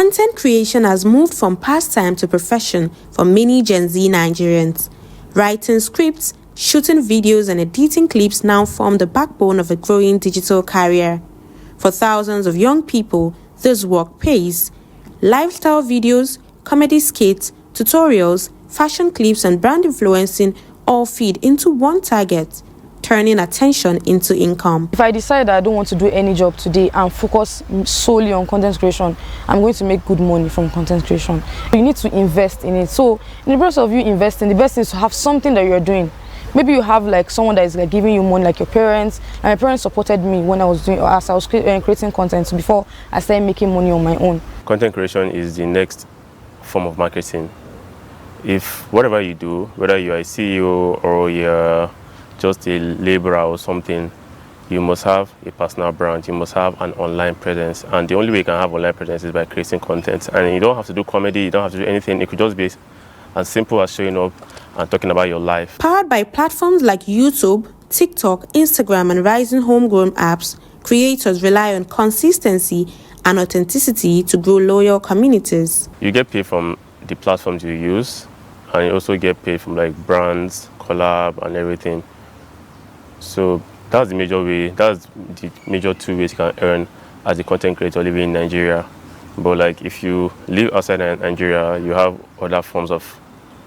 Content creation has moved from pastime to profession for many Gen Z Nigerians. Writing scripts, shooting videos, and editing clips now form the backbone of a growing digital career. For thousands of young people, this work pays. Lifestyle videos, comedy skits, tutorials, fashion clips, and brand influencing all feed into one target, turning attention into income. If I decide that I don't want to do any job today and focus solely on content creation, I'm going to make good money from content creation. You need to invest in it. So in the process of you investing, the best thing is to have something that you're doing. Maybe you have like someone that is like giving you money, like your parents. And my parents supported me when I was creating content before I started making money on my own. Content creation is the next form of marketing. If whatever you do, whether you're a CEO or you're just a laborer or something, you must have a personal brand, you must have an online presence, and the only way you can have online presence is by creating content. And you don't have to do comedy, you don't have to do anything. It could just be as simple as showing up and talking about your life. Powered by platforms like YouTube, TikTok, Instagram, and rising homegrown apps, creators rely on consistency and authenticity to grow loyal communities. You get paid from the platforms you use, and you also get paid from like brands, collab, and everything. So that's the major way, that's the major two ways you can earn as a content creator living in Nigeria. But like if you live outside Nigeria, you have other forms of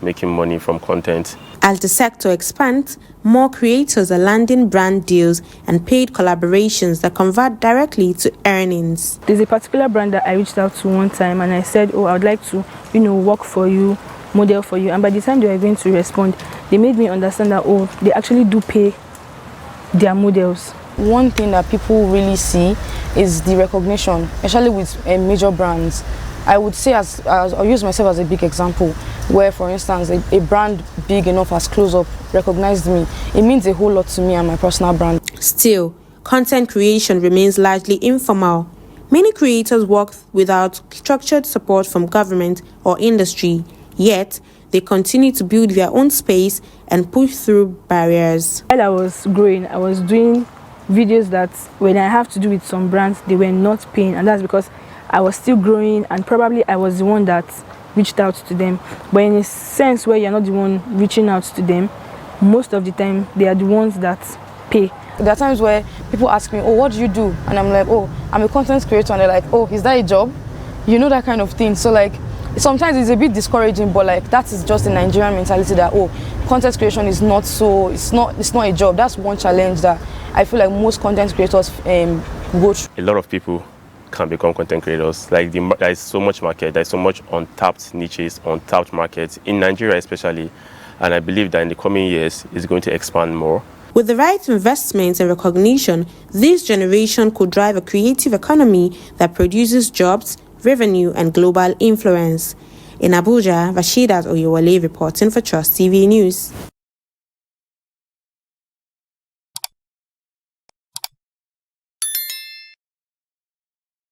making money from content. As the sector expands, more creators are landing brand deals and paid collaborations that convert directly to earnings. There's a particular brand that I reached out to one time and I said, I would like to, work for you, model for you. And by the time they were going to respond, they made me understand that, they actually do pay their models. One thing that people really see is the recognition, especially with major brands. I would say, I'll use myself as a big example, where, for instance, a brand big enough as Close Up recognized me. It means a whole lot to me and my personal brand. Still, content creation remains largely informal. Many creators work without structured support from government or industry, yet they continue to build their own space and push through barriers. While I was growing, I was doing videos that when I have to do with some brands, they were not paying, and that's because I was still growing and probably I was the one that reached out to them. But in a sense where you're not the one reaching out to them, most of the time they are the ones that pay. There are times where people ask me, what do you do? And I'm like, I'm a content creator. And they're like, is that a job? That kind of thing. So like, sometimes it's a bit discouraging, but like that is just the Nigerian mentality that, content creation is not it's not a job. That's one challenge that I feel like most content creators go through. A lot of people can become content creators. Like there is so much market, there's so much untapped niches, untapped markets in Nigeria especially, and I believe that in the coming years it's going to expand more. With the right investments and recognition, this generation could drive a creative economy that produces jobs, revenue, and global influence. In Abuja, Rasheedat Oyewole reporting for Trust TV News.